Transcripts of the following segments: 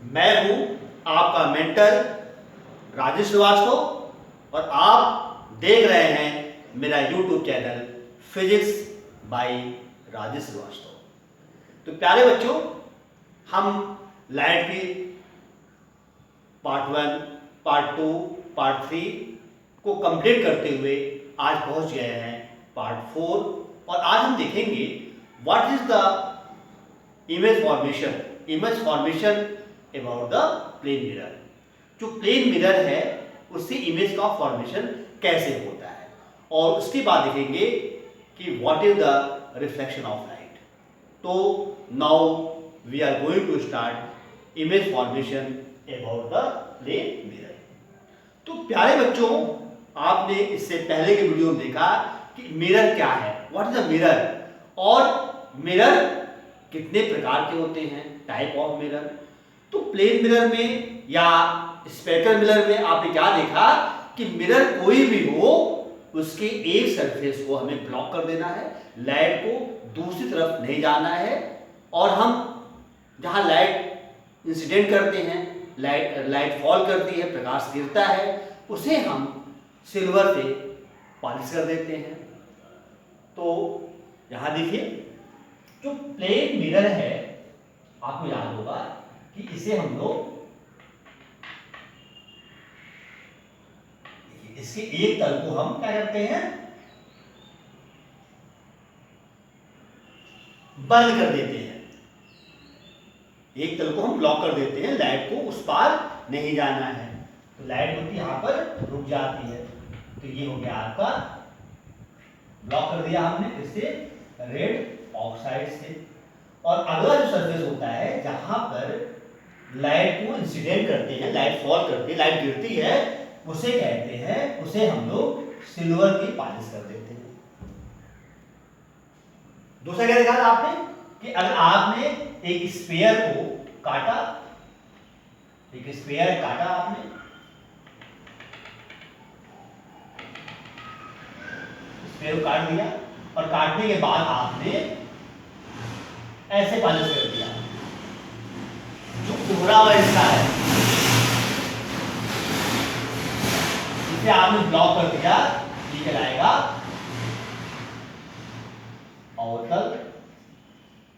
मैं हूं आपका मेंटर राजेश श्रीवास्तव और आप देख रहे हैं मेरा YouTube channel physics by Rajesh Shrivastava. तो प्यारे बच्चों, हम लाइट की पार्ट 1, पार्ट 2, पार्ट 3 को कंप्लीट करते हुए आज पहुंच गए हैं पार्ट 4 और आज हम देखेंगे what is the image formation about the plane mirror. जो प्लेन मिरर है उससे इमेज का फॉर्मेशन कैसे होता है और उसके बाद देखेंगे कि what is the reflection of light. तो now we are going to start image formation about the plane mirror. तो प्यारे बच्चों, आपने इससे पहले के वीडियो में देखा कि मिरर क्या है, व्हाट इज द मिरर और मिरर कितने प्रकार के होते हैं, टाइप ऑफ मिरर। तो प्लेन मिरर में या स्फेरिकल मिरर में आपने क्या देखा कि मिरर कोई भी हो उसके एक सरफेस को हमें ब्लॉक कर देना है, लाइट को दूसरी तरफ नहीं जाना है और हम जहां लाइट इंसिडेंट करते हैं, लाइट फॉल करती है, प्रकाश गिरता है, उसे हम सिल्वर से पॉलिश कर देते हैं। तो यहां देखिए, जो प्लेन मिरर है आपको याद होगा कि इसे हम लोग इसके एक तल को हम क्या करते हैं, बंद कर देते हैं। एक तल को हम ब्लॉक कर देते हैं, लाइट को उस पार नहीं जाना है। तो लाइट होती यहां पर रुक जाती है। तो ये हो गया आपका, ब्लॉक कर दिया हमने इससे रेड ऑक्साइड से। और अगला जो सरफेस होता है जहां पर लाइट को इंसिडेंट करते हैं, लाइट फॉल करती है, लाइट गिरती है, उसे कहते हैं, उसे हम लोग सिल्वर की पॉलिश कर देते हैं। दूसरा क्या देखा था आपने कि अगर आपने एक स्फीयर को काटा, एक स्फीयर काटा आपने, स्फीयर को काट दिया और काटने के बाद आपने ऐसे पॉलिश कर दिया, जो उभरा हुआ हिस्सा है इसे आपने ब्लॉक कर दिया, ये कहलाएगा अवतल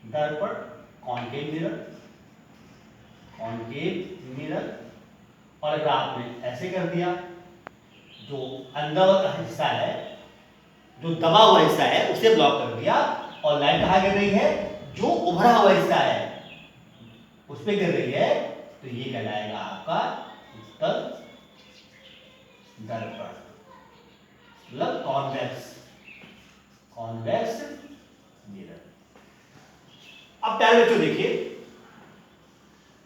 दर्पण, कॉन्केव मिरर, कॉन्केव मिरर। और अगर आपने ऐसे कर दिया, जो अंदर का हिस्सा है, जो दबा हुआ हिस्सा है, उसे ब्लॉक कर दिया और लाइट कहां गिर रही है, जो उभरा हुआ हिस्सा है उस पे गिर रही है, तो ये कहलाएगा आपका उत्तल दर्पण, मतलब कॉन्वेक्स मिरर। अब प्यारे बच्चों देखिए,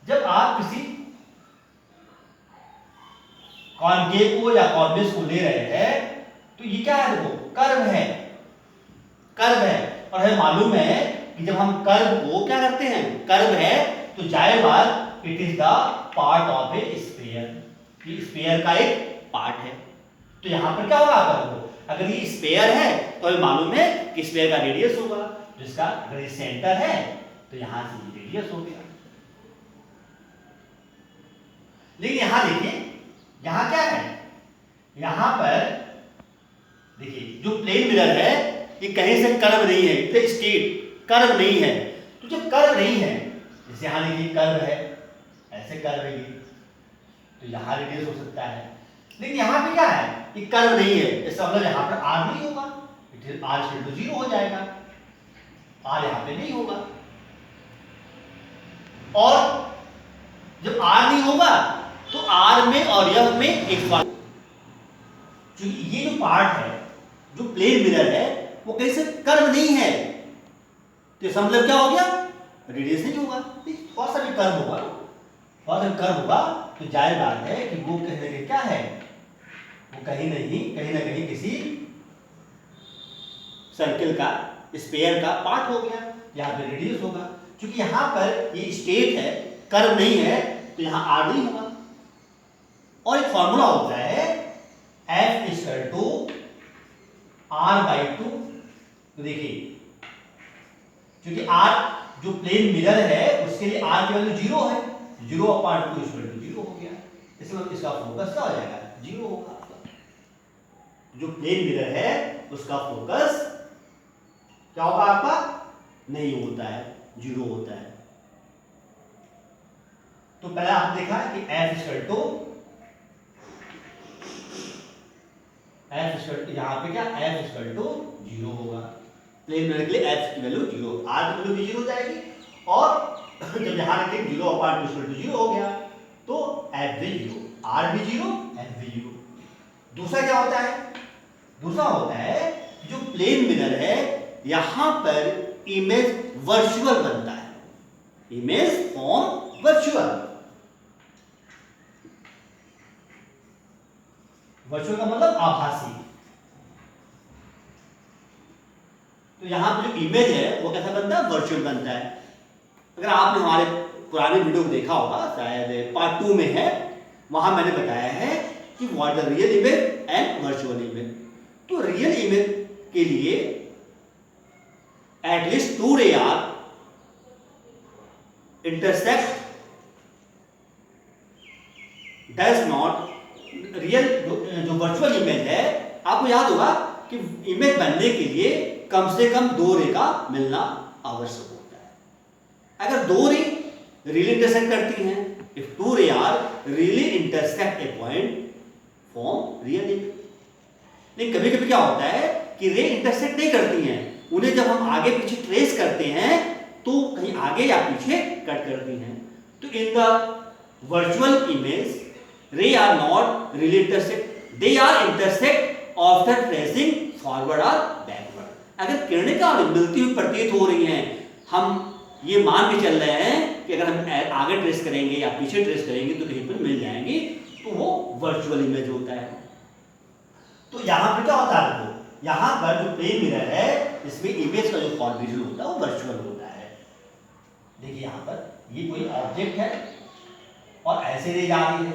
जब आप किसी कॉन्केव को या कॉन्वेक्स को ले रहे हैं तो ये क्या है, देखो कर्व है, कर्व है। और हमें मालूम है कि जब हम कर्व को क्या करते हैं, कर्व है तो जाहिर बात it is the part of A sphere, ये स्फीयर का एक पार्ट है। तो यहां पर क्या होगा, कर्व, अगर ये स्फीयर है तो हमें मालूम है कि स्फीयर का रेडियस होगा, जिसका अगर ये सेंटर है तो यहां से ये रेडियस हो गया। लेकिन यहां देखिए, यहां क्या है, यहां पर देखिए जो प्लेन मिरर है ये कहीं से कर्व नहीं है, इतने स्ट्रेट कर्व नहीं है। तो जब कर्व नहीं है, जैसे यहां देखिए कर्व है, ऐसे कर्व है, तो यहां रेडियस हो सकता है। लेकिन यहां पे क्या है, ये कर्व नहीं है, इसका मतलब यहां पर r नहीं होगा, it is r equal to 0 हो जाएगा, r यहां पे नहीं होगा। और जब r नहीं होगा तो r में और यह में एक बात, जो ये जो पार्ट है, जो प्लेन मिरर है, वो कहीं से कर्व नहीं है, तो इसका मतलब क्या हो गया, रेडियस नहीं होगा। थोड़ा सा भी कर्व होगा, थोड़ा सा कर्व होगा तो जाहिर बात है कि वो कहीं ना कहीं क्या है, वो कहीं ना कहीं किसी सर्किल का, स्फीयर का पार्ट हो गया, यहाँ पे रेडियस होगा। क्योंकि यहाँ पर ये स्ट्रेट है, कर्व नहीं है, तो यहाँ r नहीं होगा। और एक फॉर्मूला होता है F इक्वल टू r/2। तो देखिए, क्योंकि r जो प्लेन मिरर है उसके लिए r की वैल्यू 0 है, 0/2 = 0 हो गया। इसमें इसका फोकस क्या हो जाएगा, 0 होगा। जो प्लेन मिरर है उसका फोकस क्या होगा आपका, नहीं होता है, 0 होता है। तो पहले आपने देखा कि F यहां पे क्या F 0 होगा। प्लेन मिरर के लिए F की वैल्यू 0, R की वैल्यू भी 0 हो जाएगी। और जब यहां रखें 0/2 = 0 हो गया तो F भी 0, R भी 0, F भी 0। दूसरा क्या होता है, दूसरा होता है जो प्लेन मिरर है यहां पर इमेज वर्चुअल बनता है, इमेज फॉर्म वर्चुअल। वर्चुअल का मतलब आभासी। तो यहां पर जो इमेज है वो कैसा बनता है, वर्चुअल बनता है। अगर आपने हमारे पुराने वीडियो को देखा होगा, शायद पार्ट 2 में है, वहां मैंने बताया है कि what the real image and virtual image. तो रियल इमेज के लिए at least 2 ray are intersect does not, real जो वर्चुअल इमेज है, आपको याद होगा कि इमेज बनने के लिए कम से कम 2 रे का मिलना आवश्यक होता है। अगर 2 रे रियली इंटरसेक्ट करती हैं, if 2 ray are really intersect a point form real image. लेकिन कभी कभी क्या होता है कि रे इंटरसेक्ट नहीं करती हैं, उन्हें जब हम आगे पीछे ट्रेस करते हैं तो कहीं आगे या पीछे कट करती हैं। तो in the virtual image ray are not really intersect, they are intersect after tracing forward और बैकवर्ड। अगर किरणें का मिलती हुई प्रतीत हो रही हैं, हम ये मान के चल रहे हैं कि अगर हम आगे ट्रेस करेंगे या पीछे ट्रेस करेंगे तो कहीं पर मिल जाएंगी, तो वो वर्चुअल इमेज होता है। तो यहां पर क्या होता है, तो यहां पर जो प्लेन मिरर है इसमें इमेज का जो फॉर्मेशन होता है वो वर्चुअल होता है। देखिए यहां पर ये कोई ऑब्जेक्ट है और ऐसे रे जा रही है,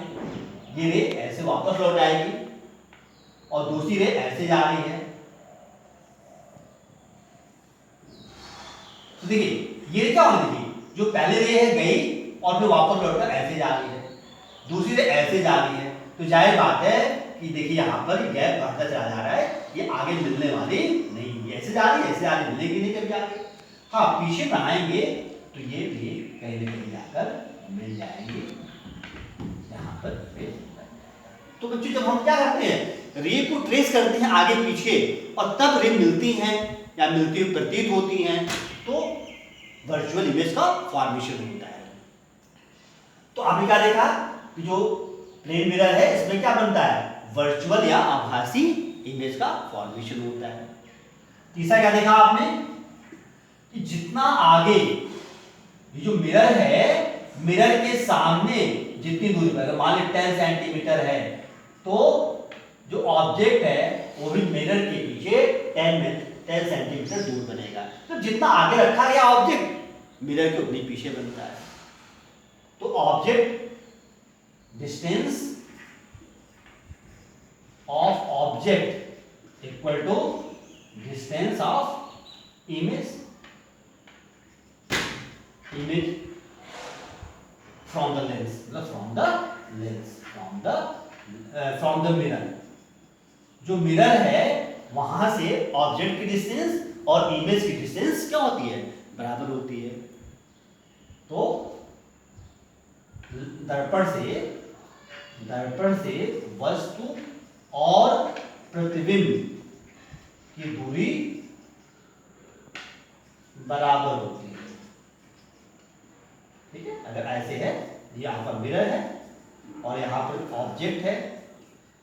ये रे ऐसे वापस लौट आएगी और दूसरी रे ऐसे जा रही है। तो देखिए ये क्या होगी, देखिए जो पहले रे है गई और फिर वापस लौटकर ऐसे जा रही है, दूसरी रे ऐसे जा रही है। तो जाहिर बात है कि देखिए यहाँ पर गैप बढ़ता चला जा रहा है, ये आगे मिलने वाली नहीं, ऐसे जा रही है, ऐसे जा रही, मिलेगी नहीं कभी आगे। हाँ पीछे बनाएंगे तो ये भी कहीं ना कहीं जाकर मिल जाएंगे यहाँ पर। तो बच्चों जब हम क्या करते हैं, रे को ट्रेस करते हैं आगे पीछे और तब रे मिलती हैं या मिलती हुई प्रतीत होती हैं, तो वर्चुअल इमेज का फॉर्मेशन होता है। तो आपने क्या देखा कि जो प्लेन मिरर है इसमें क्या बनता है, वर्चुअल या आभासी इमेज का फॉर्मेशन होता है। तीसरा क्या देखा आपने कि जितना आगे ये जो मिरर है, मिरर के सामने जितनी दूरी पर, अगर मान ली 10 सेंटीमीटर है तो जो ऑब्जेक्ट है वो भी मिरर के पीछे 10 सेंटीमीटर दूर बनेगा। तो जितना आगे रखा गया ऑब्जेक्ट मिरर के उतनी पीछे बनता है। तो object distance of object equal to distance of image from the lens, मतलब फ्रॉम द मिरर। जो मिरर है वहां से ऑब्जेक्ट की डिस्टेंस और इमेज की डिस्टेंस क्या होती है, बराबर होती है। तो दर्पण से वस्तु और प्रतिबिंब की दूरी बराबर होती है। ठीक है, अगर ऐसे है, यहां पर मिरर है और यहां पर ऑब्जेक्ट है,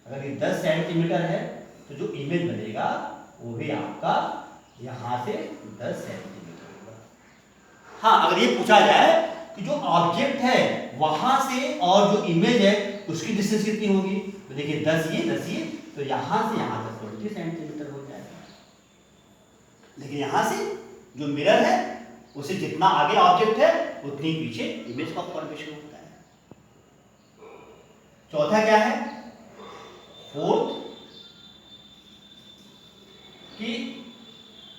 अगर ये 10 सेंटीमीटर है तो जो इमेज बनेगा वो भी आपका यहां से 10 सेंटीमीटर होगा। हाँ अगर ये पूछा जाए कि जो ऑब्जेक्ट है वहां से और जो इमेज है उसकी डिस्टेंस कितनी होगी, तो देखिए 10 ये, तो यहां से यहां तक 20 सेंटीमीटर हो जाएगा। लेकिन यहां से जो मिरर है उसे जितना आगे ऑब्जेक्ट है उतनी पीछे इमेज का फॉर्मेशन होता है। चौथा क्या है, फोर्थ, कि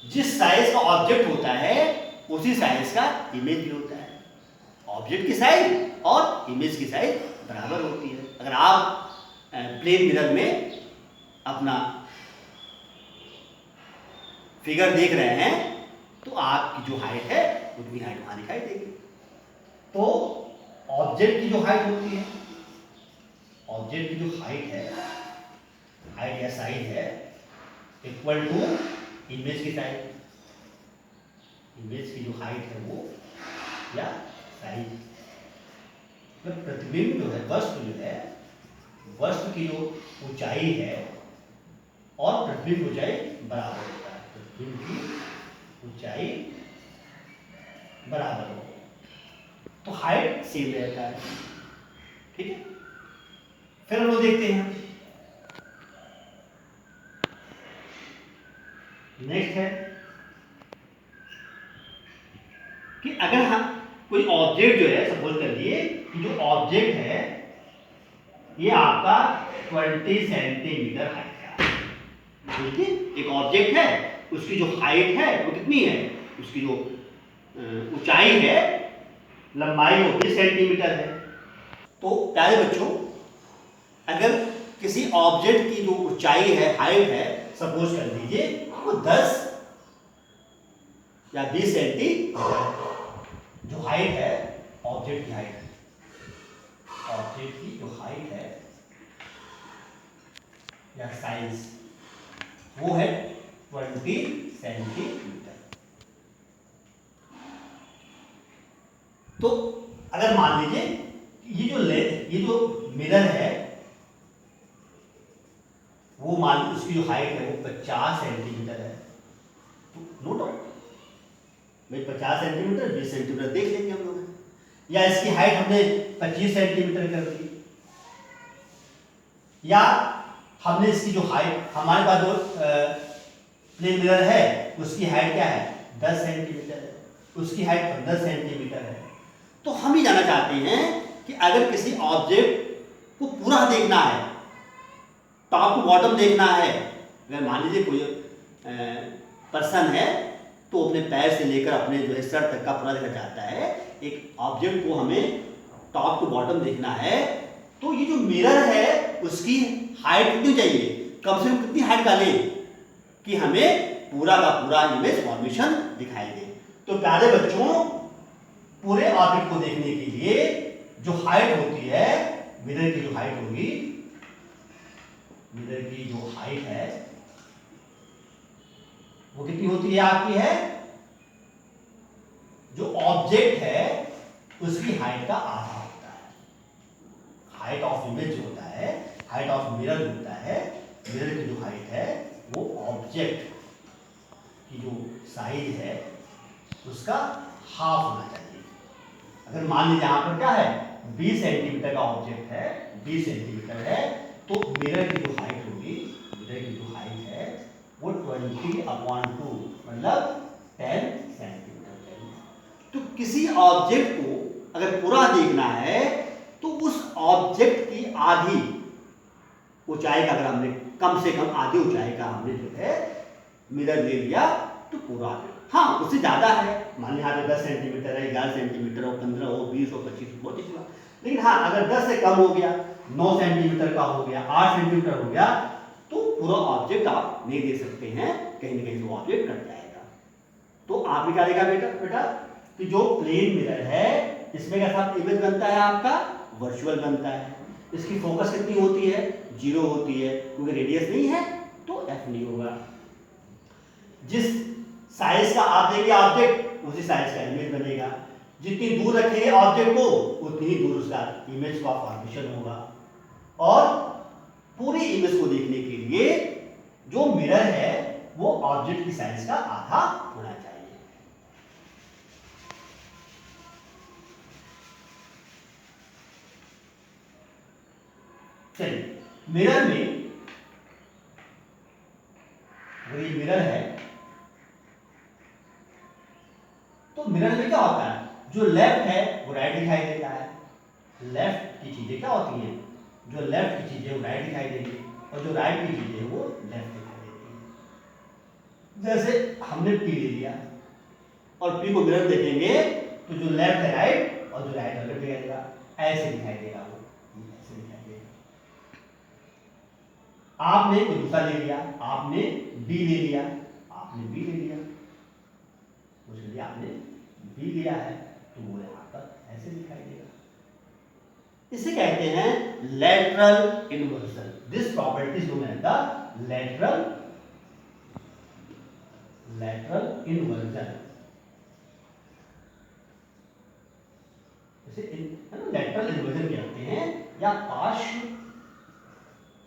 जिस साइज का ऑब्जेक्ट होता है उसी साइज का इमेज भी होता है। ऑब्जेक्ट की साइज और इमेज की साइज बराबर होती है। अगर आप प्लेन मिरर में अपना फिगर देख रहे हैं तो आपकी जो हाइट है उतनी हाइट वहां दिखाई देगी। तो ऑब्जेक्ट की जो हाइट होती है, ऑब्जेक्ट की जो हाइट है, हाइट या साइज है, इक्वल टू इमेज की साइज। इमेज की जो हाइट है वो या साइज, मतलब प्रतिबिंब जो है, वस्तु जो है, वस्तु की जो ऊंचाई है और प्रतिबिंब ऊंचाई बराबर होता है। प्रतिबिंब की ऊंचाई बराबर हो तो हाइट सेम रहता है। ठीक है, फिर हम लोग देखते हैं, नेक्स्ट है कि अगर हम कोई ऑब्जेक्ट जो है, सपोज कर लिए कि जो ऑब्जेक्ट है ये आपका 20 सेंटीमीटर हाइट का है। ठीक है, एक ऑब्जेक्ट है, उसकी जो हाइट है वो कितनी है, उसकी जो ऊंचाई है, लंबाई वो 20 सेंटीमीटर है। तो प्यारे बच्चों, अगर किसी ऑब्जेक्ट की जो ऊंचाई है, हाइट है, सपोज कर लीजिए वो 10 या 20 सेंटीमीटर, जो हाइट है, ऑब्जेक्ट की हाइट, ऑब्जेक्ट की जो हाइट है या साइज वो है 20 सेंटीमीटर। तो अगर मान लीजिए ये जो मिरर है वो मान लीजिए उसकी जो हाइट है वो 50 सेंटीमीटर है, तो नो डाउट भाई 50 सेंटीमीटर 20 सेंटीमीटर देख लेंगे हम लोग, या इसकी हाइट हमने 25 सेंटीमीटर कर दी, या हमने इसकी जो हाइट, हमारे पास जो प्लेन मिरर है उसकी हाइट क्या है 10 सेंटीमीटर है, उसकी हाइट 15 सेंटीमीटर है। तो हम ही जानना चाहते हैं कि अगर किसी ऑब्जेक्ट को पूरा देखना है, टॉप टू बॉटम देखना है, अगर मान लीजिए कोई पर्सन है तो अपने पैर से लेकर अपने जो है सर तक का पूरा देखा जाता है, एक ऑब्जेक्ट को हमें टॉप टू बॉटम देखना है, तो ये जो मिरर है उसकी हाइट कितनी चाहिए, कम से कम कितनी हाइट का ले कि हमें पूरा का पूरा इमेज फॉर्मेशन दिखाई दे। तो प्यारे बच्चों, पूरे ऑब्जेक्ट को देखने के लिए जो हाइट होती है, मिरर की जो हाइट होगी, मिरर की जो हाइट है वो कितनी होती है, आपकी है जो ऑब्जेक्ट है उसकी हाइट का आधा होता है। हाइट ऑफ इमेज जो होता है, हाइट ऑफ मिरर होता है, मिरर की जो हाइट है वो ऑब्जेक्ट की जो साइज है उसका हाफ होना चाहिए। अगर मान लीजिए यहां पर क्या है 20 सेंटीमीटर का ऑब्जेक्ट है, 20 सेंटीमीटर है, तो मिरर की जो हाइट होगी, मिरर की जो हाइट है वो 20/2 मतलब 10 सेंटीमीटर। तो किसी ऑब्जेक्ट को अगर पूरा देखना है तो उस ऑब्जेक्ट की आधी ऊंचाई का, अगर हमने कम से कम आधी ऊंचाई का हमने जो है मिरर ले लिया तो पूरा, हाँ उससे ज्यादा है, मान लीजिए यहाँ पे 10 सेंटीमीटर है, 11 सेंटीमीटर हो, 15 हो, 20 हो, 25 हो, बहुत अच्छी बात। लेकिन हाँ अगर 10 से कम हो गया, 9 सेंटीमीटर का हो गया, 8 सेंटीमीटर हो गया, तो पूरा ऑब्जेक्ट आप नहीं देख सकते हैं, कहीं ना कहीं वो ऑब्जेक्ट कट जाएगा। तो आप भी क्या देखा बेटा कि जो प्लेन मिरर है इसमें कैसा इमेज बनता है, आपका वर्चुअल बनता है। इसकी फोकस कितनी होती है, 0 होती है, क्योंकि रेडियस नहीं है तो एफ नहीं होगा। जिस साइज का आप देंगे ऑब्जेक्ट उसी साइज का इमेज बनेगा, जितनी दूर रखेंगे ऑब्जेक्ट को उतनी ही दूर उसका इमेज का फॉर्मेशन होगा। और पूरी इमेज को देखने के लिए जो मिरर है वो ऑब्जेक्ट की साइज का आधा होना चाहिए। चलिए, मिरर में अगर ये मिरर है तो मिरर में क्या होता है, जो लेफ्ट है वो राइट दिखाई देता है, लेफ्ट की चीजें क्या होती हैं, जो लेफ्ट की चीजें वो राइट दिखाई देंगी और जो राइट की चीजें वो लेफ्ट दिखाई देती हैं। जैसे हमने पी ले लिया और पी को मिरर देखेंगे तो जो लेफ्ट है राइट और जो राइट है लेफ्ट दिखाई देगा। ऐसे दिखाई देगा, वो ऐसे दिखाई देगा। आपने कोई दूसरा ले लिया, आपने बी ले लिया, आपने बी ले लिया, उसके लिए आपने बी लिया है, तो वो यहाँ पर ऐसे दिखाई देगा। इसे कहते हैं lateral inversion. This property is known as the lateral inversion. इसे लेटरल इन्वर्जन कहते हैं या पार्श्व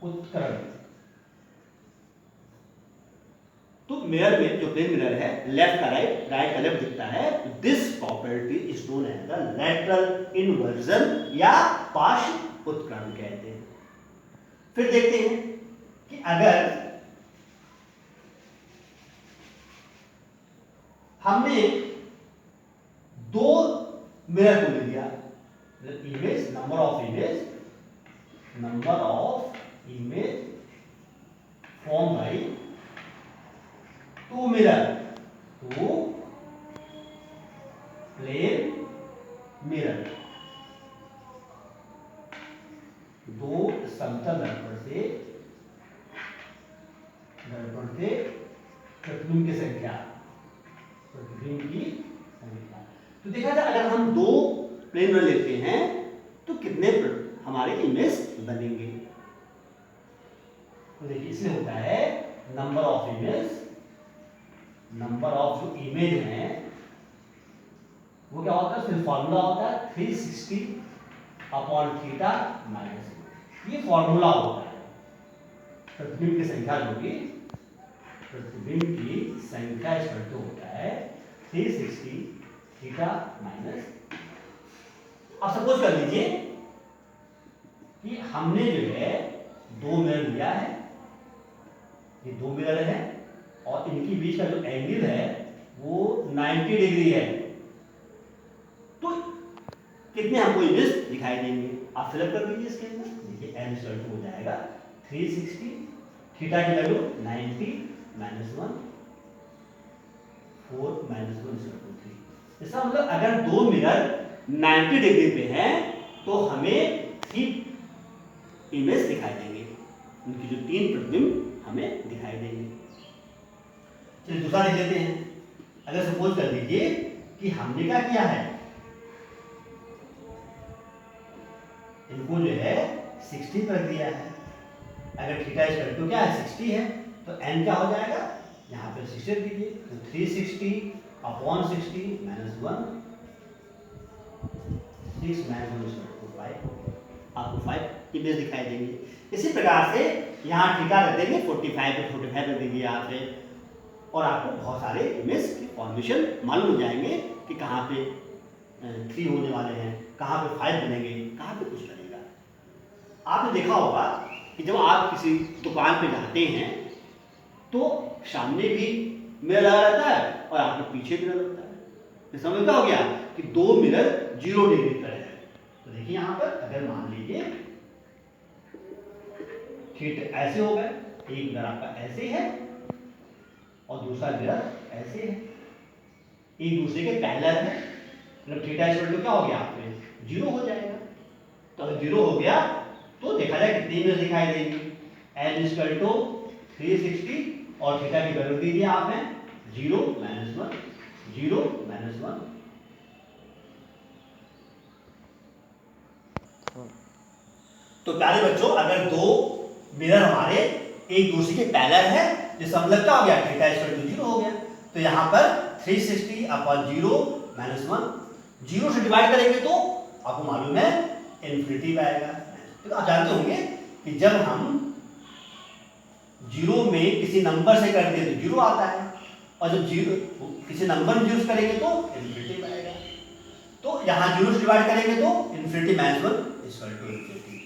उत्करण। तो मिरर में जो प्लेन मिरर है, लेफ्ट का राइट, राइट का लेफ्ट दिखता है, this property is known as the lateral inversion या पार्श्व उत्करण कहते हैं। फिर देखते हैं कि अगर हमने दो मिरर को ले लिया, image number of image form by two plane mirror, दो समतल दर्पण से प्रतिबिंब की संख्या, तो देखा जाए अगर हम दो प्लेन मिरर लेते हैं तो कितने हमारे इमेज बनेंगे। तो देखिए इसमें होता है नंबर ऑफ जो इमेज है वो क्या होता है, फिर फॉर्मूला होता है 360 अपॉन थीटा माइनस, ये फॉर्मूला होता है। प्रतिबिंब की संख्या जो कि प्रतिबिंब की संख्या इक्वल होता है 360 थीटा माइनस। अब सपोज कर लीजिए कि हमने जो है दो मिरर लिया है, ये दो मिरर है और इनके बीच का जो एंगल है वो 90 डिग्री है, तो कितने हमको इमेज दिखाई देंगे, आप फिलअप कर दीजिए इसके अंदर। देखिए n इक्वल टू हो जाएगा 360, थीटा की value 90 minus 1, 4 minus 1 equal to 3। इसका मतलब अगर दो मिरर 90 डिग्री पे हैं तो हमें 3 इमेज दिखाई देंगे, उनकी जो 3 प्रतिबिंब हमें दिखाई देंगे। चलिए दूसरा देख लेते हैं। अगर सपोज कर लीजिए कि हमने क्या किया है, इनको जो है 60 कर दिया है। अगर थीटा इक्वल टू क्या है 60 है तो n क्या हो जाएगा, यहाँ पे 60 दीजिए, तो 360 upon 60 minus 1, 6 minus 1 equal to 5, आपको 5 इमेज दिखाई देंगे। इसी प्रकार से यहाँ थीटा रख देंगे 45 पे 45 रख देंगे यहाँ पे, और आपको बहुत सारे इमेज के फॉर्मेशन मालूम हो जाएंगे कि कहाँ पे 3 होने वाले हैं, कहाँ पे 5 बनेंगे, कहाँ पे कुछ बनेगा। आपने देखा होगा कि जब आप किसी दुकान पे जाते हैं तो सामने भी मिरर लगा रहता है और आपके पीछे मिरर लगता है, तो समझ क्या हो गया कि दो मिरर 0 डिग्री पर है। तो देखिए यहाँ पर अगर मान लीजिए थीटा ऐसे हो गए, एक मिरर आपका ऐसे है और दूसरा मिरर ऐसे है, एक दूसरे के पैरेलल है, मतलब थीटा इक्वल टू क्या हो गया आपके 0 हो जाएगा। तो अगर 0 हो गया तो देखा जाए कितनी इमेज दिखाई देगी, n इक्वल टू 360 और थीटा की वैल्यू दीजिए आपने 0 माइनस 1, 0 माइनस 1। तो प्यारे बच्चों अगर दो मिरर हमारे एक दूसरे के पैरेलल है, जिसका मतलब क्या हो गया थीटा इक्वल टू 0 हो गया, तो यहाँ पर 360 अपॉन 0 माइनस 1, 0 से डिवाइड करेंगे तो आपको मालूम है इन्फिनिटी आएगा। तो आप जानते होंगे कि जब हम 0 में किसी नंबर से करते हैं तो 0 आता है, और जब 0 किसी नंबर में यूज करेंगे तो इन्फिनिटी आएगा। तो यहाँ 0 से डिवाइड करेंगे तो infinity minus 1 equal to infinity.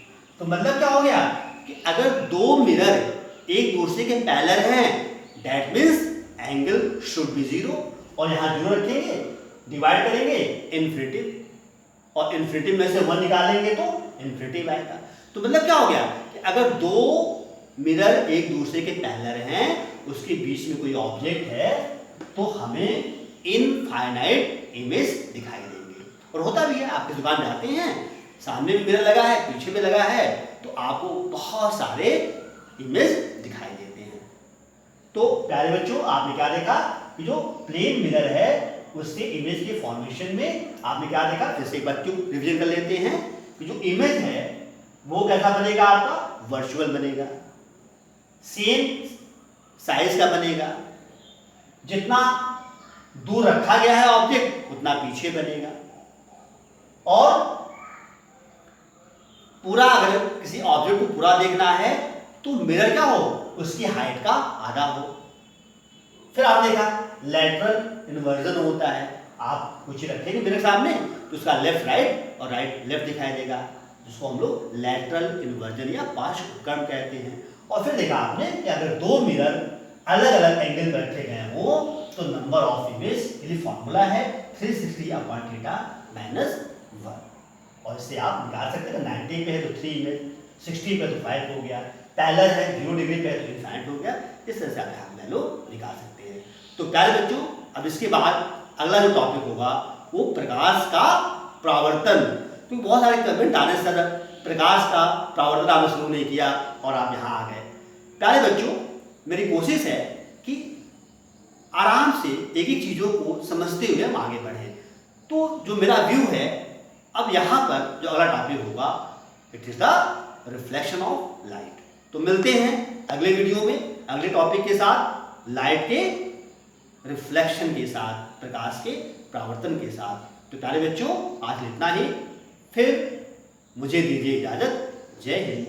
तो मतलब क्या हो गया कि अगर दो मिरर एक दूसरे के पैरेलल हैं, that means angle should be 0, और यहाँ 0 रखेंगे, डिवाइड करेंगे इन्फिनिटी, और इन्फिनिटी में से 1 निकालेंगे तो इन्फिनिटी आएगा। तो मतलब क्या हो गया कि अगर दो मिरर एक दूसरे के पैरेलल हैं, उसके बीच में कोई ऑब्जेक्ट है, तो हमें इनफाइनाइट इमेज दिखाई देंगे। और होता भी है, आपकी दुकान जाते हैं सामने भी मिरर लगा है, पीछे भी लगा है, तो आपको बहुत सारे इमेज दिखाई देते हैं। तो प्यारे बच्चों, आपने क्या देखा कि जो प्लेन मिरर है उससे इमेज के फॉर्मेशन में आपने क्या देखा, जैसे एक बार क्यों रिवीजन कर लेते हैं कि जो इमेज है वो कैसा बनेगा, आपका वर्चुअल बनेगा, सेम साइज का बनेगा, जितना दूर रखा गया है ऑब्जेक्ट उतना पीछे बनेगा, और पूरा अगर किसी ऑब्जेक्ट को पूरा देखना है तो मिरर क्या हो, उसकी हाइट का आधा हो। फिर आप देखा लैटरल इन्वर्जन होता है, आप कुछ रखेंगे मिरर सामने तो उसका लेफ्ट राइट और राइट लेफ्ट दिखाई देगा, जिसको हम लोग लैटरल इन्वर्जन या पार्श्वकर्ण कहते हैं। और फिर देखा आपने कि अगर दो मिरर अलग अलग एंगल पर रखे गए हो तो नंबर ऑफ इमेज, ये फॉर्मूला है 360/θ-1, और इससे आप निकाल सकते हैं। 90 पे है तो 3 इमेज, 60 पे तो 5 हो गया, पैरेलल है 0 डिग्री पे तो इनफाइनाइट हो गया। इस तरह से आप वैल्यू निकाल सकते हैं। तो प्यारे बच्चों, अब इसके बाद अगला जो टॉपिक होगा वो प्रकाश का परावर्तन, क्योंकि बहुत सारे कमेंट आने सर प्रकाश का परावर्तन आपने शुरू नहीं किया और आप यहाँ आ गए। प्यारे बच्चों, मेरी कोशिश है कि आराम से एक एक चीज़ों को समझते हुए हम आगे बढ़ें। तो जो मेरा व्यू है, अब यहाँ पर जो अगला टॉपिक होगा it is the reflection of light. तो मिलते हैं अगले वीडियो में अगले टॉपिक के साथ, लाइट के रिफ्लेक्शन के साथ, प्रकाश के परावर्तन के साथ। तो प्यारे बच्चों, आज इतना ही, फिर मुझे दीजिए इजाज़त। जय हिंद।